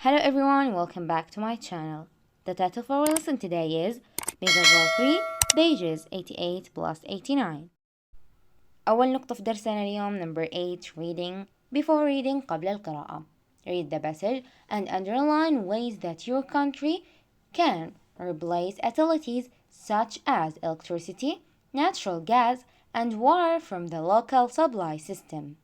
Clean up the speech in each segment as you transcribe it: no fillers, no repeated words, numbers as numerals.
Hello everyone, welcome back to my channel. The title for our lesson today is Measure 3, pages 88 plus 89. أول نقطة في درسنا اليوم number 8 reading. Before reading قبل القراءة. Read the passage and underline ways that your country can replace utilities such as electricity, natural gas and water from the local supply system.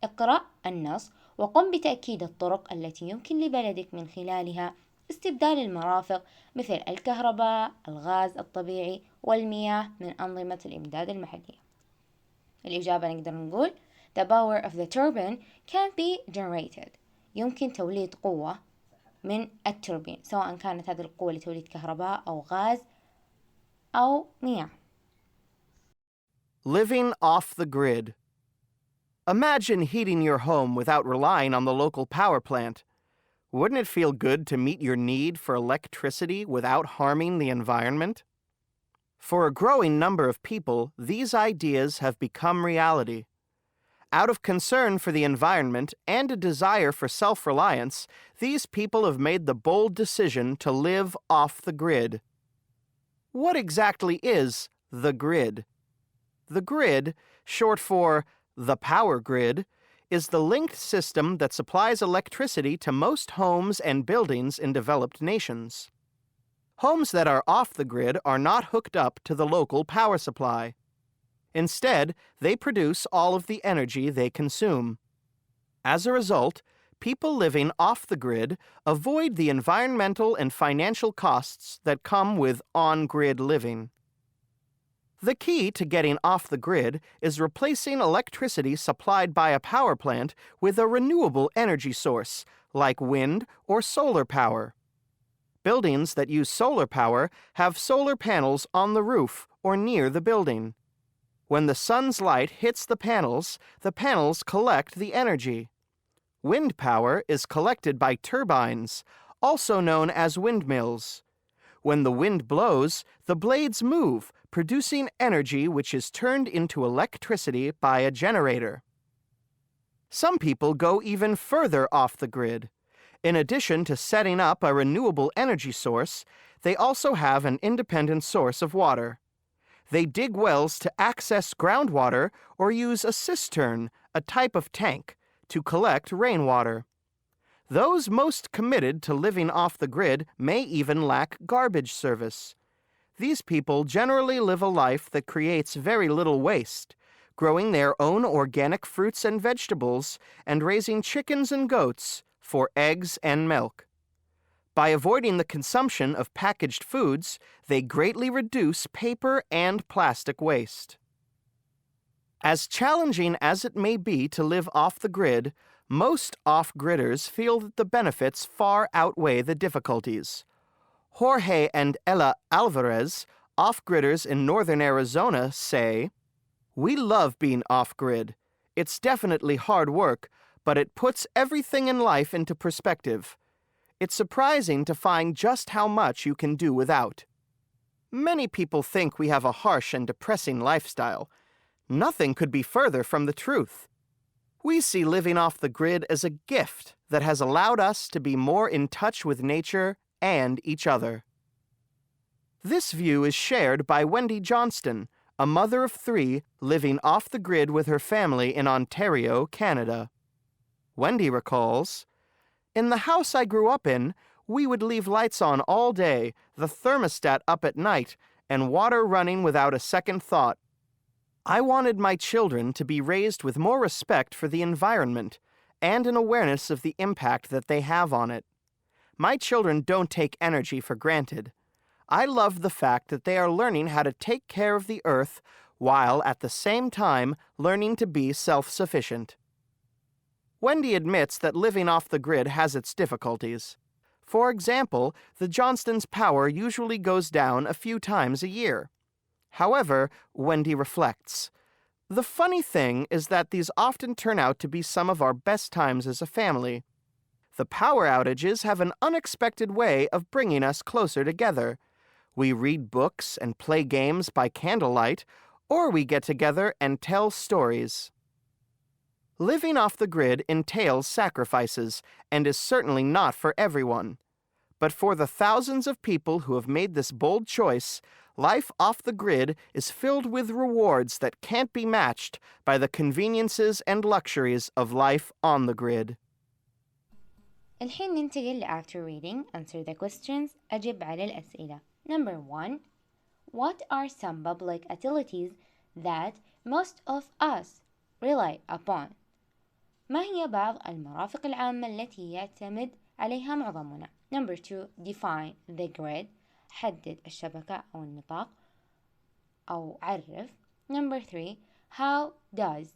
اقرأ النص وقم بتأكيد الطرق التي يمكن لبلدك من خلالها استبدال المرافق مثل الكهرباء، الغاز الطبيعي والمياه من أنظمة الإمداد المحلية. الإجابة نقدر نقول The power of the turbine can be generated. يمكن توليد قوة من التوربين سواء كانت هذه القوة لتوليد كهرباء أو غاز أو مياه. Living off the grid. Imagine heating your home without relying on the local power plant. Wouldn't it feel good to meet your need for electricity without harming the environment? For a growing number of people, these ideas have become reality. Out of concern for the environment and a desire for self-reliance, these people have made the bold decision to live off the grid. What exactly is the grid? The grid, short for the power grid, is the linked system that supplies electricity to most homes and buildings in developed nations. Homes that are off the grid are not hooked up to the local power supply. Instead, they produce all of the energy they consume. As a result, people living off the grid avoid the environmental and financial costs that come with on-grid living. The key to getting off the grid is replacing electricity supplied by a power plant with a renewable energy source, like wind or solar power. Buildings that use solar power have solar panels on the roof or near the building. When the sun's light hits the panels collect the energy. Wind power is collected by turbines, also known as windmills. When the wind blows, the blades move, producing energy which is turned into electricity by a generator. Some people go even further off the grid. In addition to setting up a renewable energy source, they also have an independent source of water. They dig wells to access groundwater or use a cistern, a type of tank, to collect rainwater. Those most committed to living off the grid may even lack garbage service. These people generally live a life that creates very little waste, growing their own organic fruits and vegetables and raising chickens and goats for eggs and milk. By avoiding the consumption of packaged foods, they greatly reduce paper and plastic waste. As challenging as it may be to live off the grid, most off-gridders feel that the benefits far outweigh the difficulties. Jorge and Ella Alvarez, off-gridders in northern Arizona, say, "We love being off-grid. It's definitely hard work, but it puts everything in life into perspective. It's surprising to find just how much you can do without." Many people think we have a harsh and depressing lifestyle. Nothing could be further from the truth. We see living off the grid as a gift that has allowed us to be more in touch with nature and each other. This view is shared by Wendy Johnston, a mother of 3 living off the grid with her family in Ontario, Canada. Wendy recalls, "In the house I grew up in, we would leave lights on all day, the thermostat up at night, and water running without a second thought. I wanted my children to be raised with more respect for the environment and an awareness of the impact that they have on it. My children don't take energy for granted. I love the fact that they are learning how to take care of the earth while at the same time learning to be self-sufficient." Wendy admits that living off the grid has its difficulties. For example, the Johnstons' power usually goes down a few times a year. However, Wendy reflects, "The funny thing is that these often turn out to be some of our best times as a family. The power outages have an unexpected way of bringing us closer together. We read books and play games by candlelight, or we get together and tell stories." Living off the grid entails sacrifices and is certainly not for everyone. But for the thousands of people who have made this bold choice, life off the grid is filled with rewards that can't be matched by the conveniences and luxuries of life on the grid. الحين ننتقل after reading, answer the questions, أجب على الأسئلة. Number 1. What are some public utilities that most of us rely upon? ما هي بعض المرافق العامة التي يعتمد عليها معظمنا؟ Number 2. Define the grid. حدد الشبكة أو النطاق أو عرف. Number 3. How does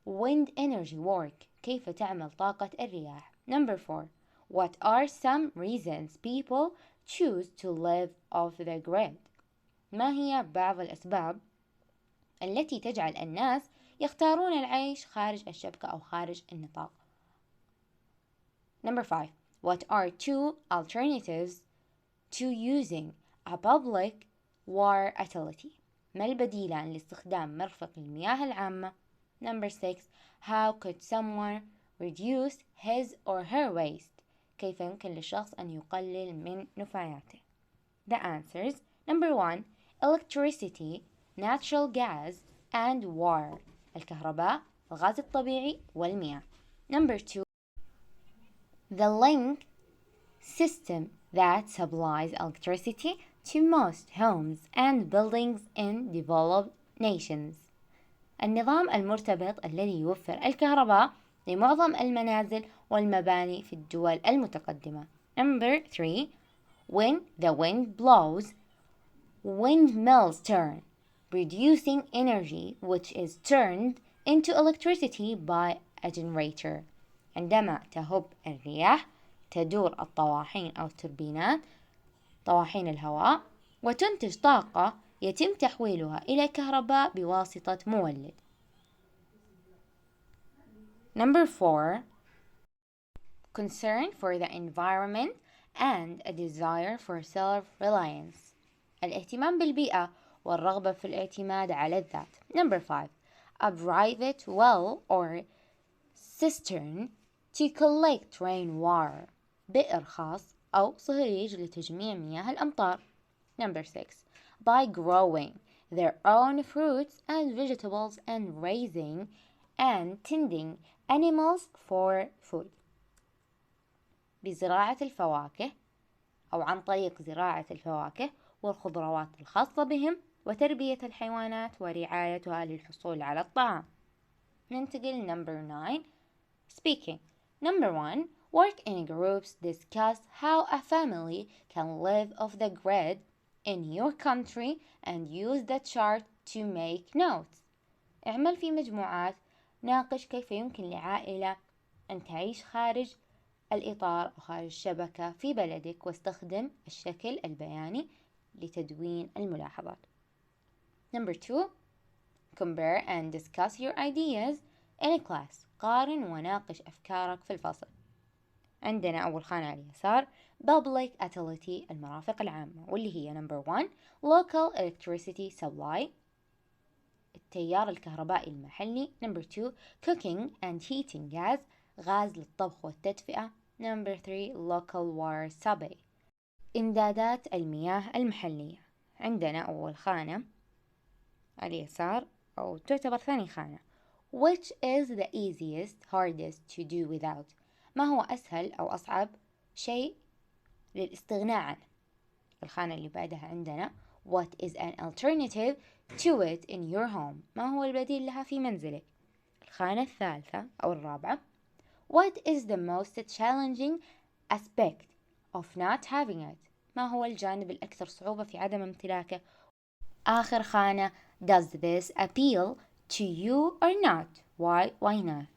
wind energy work? كيف تعمل طاقة الرياح؟ Number 4. What are some reasons people choose to live off the grid? ما هي بعض الأسباب التي تجعل الناس يختارون العيش خارج الشبكة أو خارج النطاق؟ Number 5. What are two alternatives to using a public water utility? ما البديلان لاستخدام مرفق المياه العامة؟ Number 6. How could someone reduce his or her waste? كيف يمكن للشخص أن يقلل من نفاياته؟ The answers. Number 1. Electricity, natural gas, and water. الكهرباء، الغاز الطبيعي، والمياه. Number 2. The link system that supplies electricity to most homes and buildings in developed nations. النظام المرتبط الذي يوفر الكهرباء لمعظم المنازل والمباني في الدول المتقدمة. Number 3. When the wind blows, windmills turn, producing energy which is turned into electricity by a generator. عندما تهب الرياح تدور الطواحين أو التوربينات طواحين الهواء وتنتج طاقة يتم تحويلها إلى كهرباء بواسطة مولد. Number 4. Concern for the environment and a desire for self-reliance. الاهتمام بالبيئة والرغبة في الاعتماد على الذات. Number 5. A private well or cistern to collect rainwater. بئر خاص أو صهريج لتجميع مياه الأمطار. Number 6. By growing their own fruits and vegetables and raising and tending animals for food. بزراعة الفواكه أو عن طريق زراعة الفواكه والخضروات الخاصة بهم وتربية الحيوانات ورعايتها للحصول على الطعام. ننتقل number 9. Speaking. Number 1. Work in groups. Discuss how a family can live off the grid in your country and use the chart to make notes. اعمل في مجموعات. ناقش كيف يمكن لعائلة أن تعيش خارج الإطار أو خارج الشبكة في بلدك واستخدم الشكل البياني لتدوين الملاحظات. Number 2. Compare and discuss your ideas in a class. قارن وناقش أفكارك في الفصل. عندنا أول خانة على اليسار Public Utility المرافق العامة واللي هي Number 1. Local Electricity Supply التيار الكهربائي المحلي. Number 2. Cooking and Heating Gas غاز للطبخ والتدفئة. Number 3. Local Water Supply إمدادات المياه المحلية. عندنا أول خانة على اليسار أو تعتبر ثاني خانة Which is the easiest, hardest to do without. ما هو أسهل أو أصعب شيء للاستغناء عنه. الخانة اللي بعدها عندنا What is an alternative to it in your home. ما هو البديل لها في منزلك. الخانة الثالثة أو الرابعة What is the most challenging aspect of not having it. ما هو الجانب الأكثر صعوبة في عدم امتلاكه. آخر خانة Does this appeal to you or not? Why not?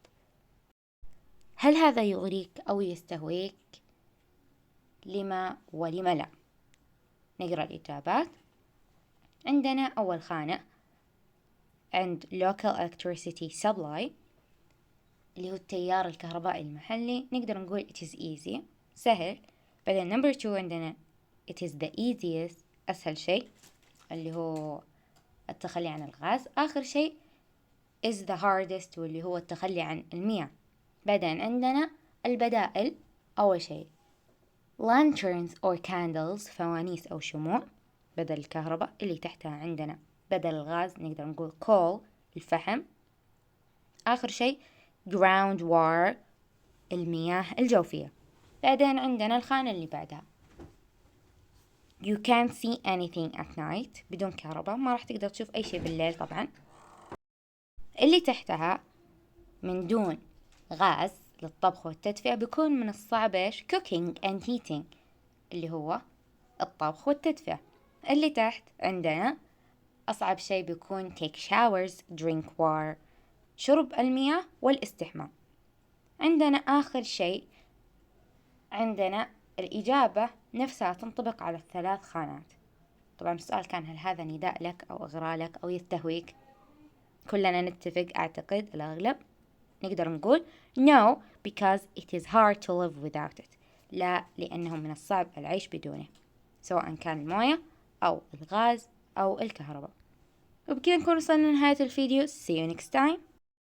هل هذا يغريك أو يستهويك؟ لما ولما لا؟ نقرأ الإجابات. عندنا أول خانة عند Local Electricity Supply اللي هو التيار الكهربائي المحلي. نقدر نقول it is easy سهل. بعدين number 2 عندنا it is the easiest أسهل شيء اللي هو التخلي عن الغاز. آخر شيء is the hardest واللي هو التخلي عن المياه. بعدين عندنا البدائل. أول شيء lanterns or candles فوانيس أو شموع بدل الكهرباء. اللي تحتها عندنا بدل الغاز نقدر نقول coal الفحم. آخر شيء ground water المياه الجوفية. بعدين عندنا الخانة اللي بعدها you can't see anything at night بدون كهرباء ما راح تقدر تشوف أي شيء بالليل طبعا. اللي تحتها من دون غاز للطبخ والتدفئة بيكون من الصعب إيش cooking and heating اللي هو الطبخ والتدفئة. اللي تحت عندنا أصعب شيء بيكون take showers drink water شرب المياه والاستحمام. عندنا آخر شيء عندنا الإجابة نفسها تنطبق على الثلاث خانات. طبعا السؤال كان هل هذا نداء لك أو إغراء لك أو يستهويك؟ كلنا نتفق أعتقد الأغلب نقدر نقول no because it is hard to live without it. لا لأنه من الصعب العيش بدونه سواء كان الموية أو الغاز أو الكهرباء. وبكذا نكون وصلنا لنهاية الفيديو. see you next time.